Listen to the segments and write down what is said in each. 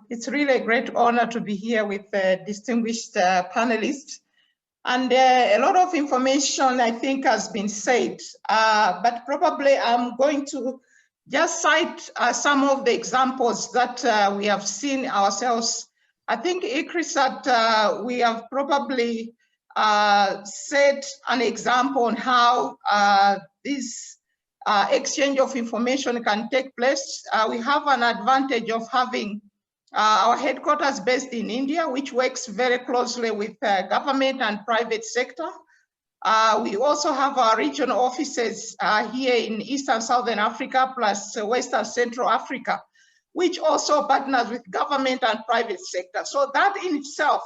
It's really a great honor to be here with distinguished panelists. And a lot of information, I think, has been said, but probably I'm going to just cite some of the examples that we have seen ourselves. I think ICRISAT, we have probably set an example on how this exchange of information can take place. We have an advantage of having our headquarters based in India, which works very closely with government and private sector. We also have our regional offices here in Eastern Southern Africa, plus Western Central Africa, which also partners with government and private sector. So that in itself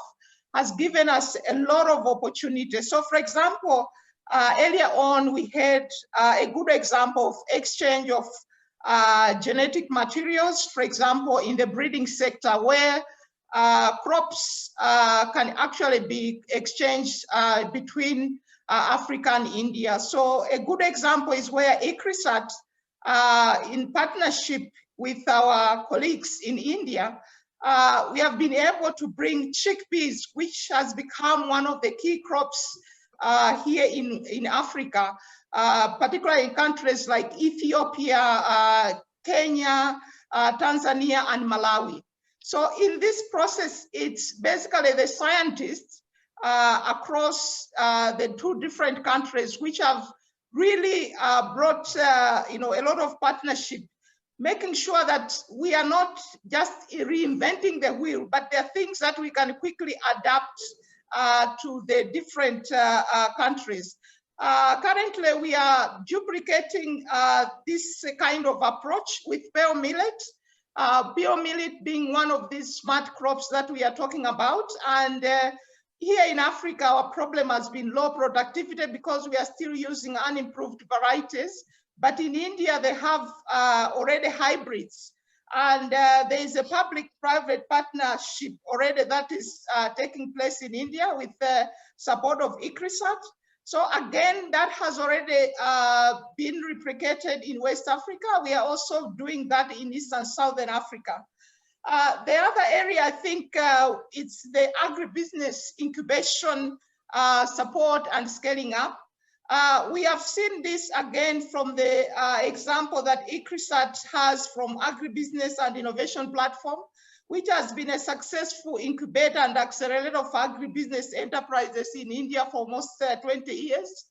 has given us a lot of opportunities. So for example, earlier on, we had a good example of exchange of genetic materials, for example, in the breeding sector, where crops can actually be exchanged between Africa and India. So a good example is where ICRISAT, in partnership with our colleagues in India, we have been able to bring chickpeas, which has become one of the key crops here in Africa, particularly in countries like Ethiopia, Kenya, Tanzania, and Malawi. So in this process, it's basically the scientists across the two different countries which have really brought a lot of partnership, making sure that we are not just reinventing the wheel, but there are things that we can quickly adapt to the different countries. Currently, we are duplicating this kind of approach with pearl millet. Pearl millet being one of these smart crops that we are talking about. And here in Africa, our problem has been low productivity because we are still using unimproved varieties. But in India, they have already hybrids. And there is a public-private partnership already that is taking place in India with the support of ICRISAT. So again, that has already been replicated in West Africa. We are also doing that in Eastern Southern Africa. The other area, I think, it's the agribusiness incubation support and scaling up. We have seen this again from the example that ICRISAT has from Agribusiness and Innovation Platform, which has been a successful incubator and accelerator for agribusiness enterprises in India for almost 20 years.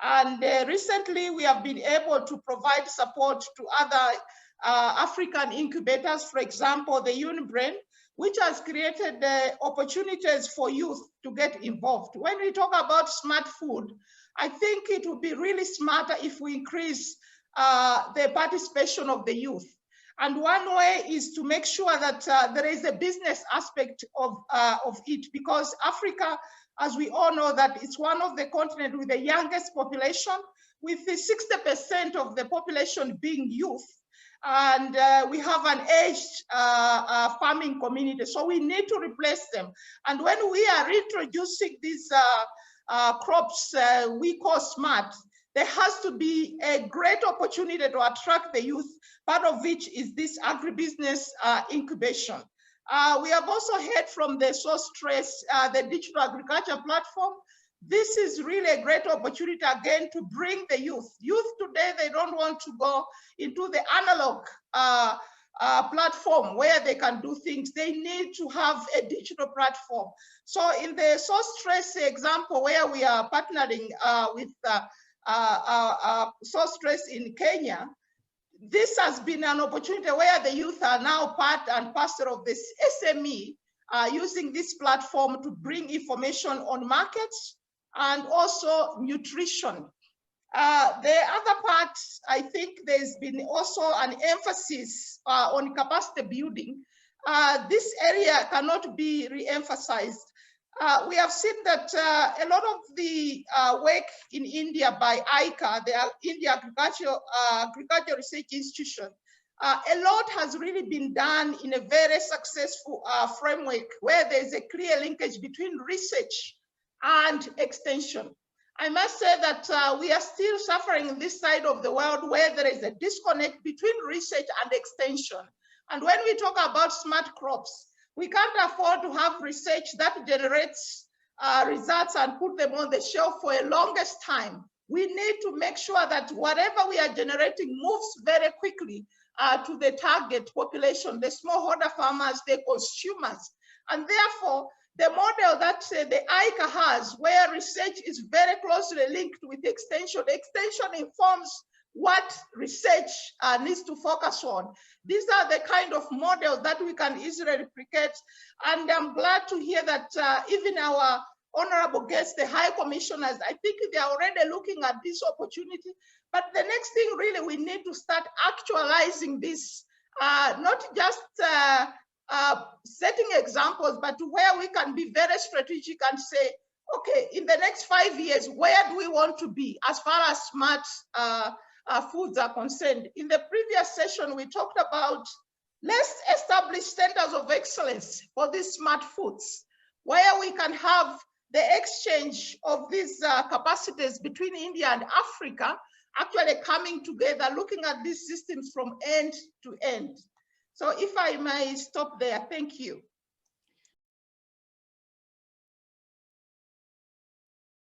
And recently, we have been able to provide support to other African incubators, for example, the Unibrain, which has created opportunities for youth to get involved. When we talk about smart food, I think it would be really smarter if we increase the participation of the youth. And one way is to make sure that there is a business aspect of it, because Africa, as we all know, that it's one of the continents with the youngest population, with the 60% of the population being youth. And we have an aged farming community, so we need to replace them. And when we are introducing these crops we call smart, there has to be a great opportunity to attract the youth, part of which is this agribusiness incubation. We have also heard from the SourceTrace, the digital agriculture platform. This is really a great opportunity again to bring the youth. Youth today, they don't want to go into the analog platform where they can do things. They need to have a digital platform. So in the SourceTrace example, where we are partnering with SourceTrace in Kenya, this has been an opportunity where the youth are now part and parcel of this SME, using this platform to bring information on markets and also nutrition. The other part, I think there's been also an emphasis on capacity building. This area cannot be re-emphasized. We have seen that a lot of the work in India by ICA, the India Agricultural Research Institution, a lot has really been done in a very successful framework where there's a clear linkage between research and extension. I must say that we are still suffering in this side of the world where there is a disconnect between research and extension. And when we talk about smart crops, we can't afford to have research that generates results and put them on the shelf for a longest time. We need to make sure that whatever we are generating moves very quickly to the target population, the smallholder farmers, the consumers. And therefore, the model that the ICA has, where research is very closely linked with extension, extension informs what research needs to focus on. These are the kind of models that we can easily replicate. And I'm glad to hear that even our honorable guests, the high commissioners, I think they are already looking at this opportunity. But the next thing really, we need to start actualizing this, not just setting examples, but where we can be very strategic and say, okay, in the next 5 years, where do we want to be as far as smart foods are concerned? In the previous session, we talked about let's establish centers of excellence for these smart foods, where we can have the exchange of these capacities between India and Africa actually coming together, looking at these systems from end to end. So if I may stop there, thank you.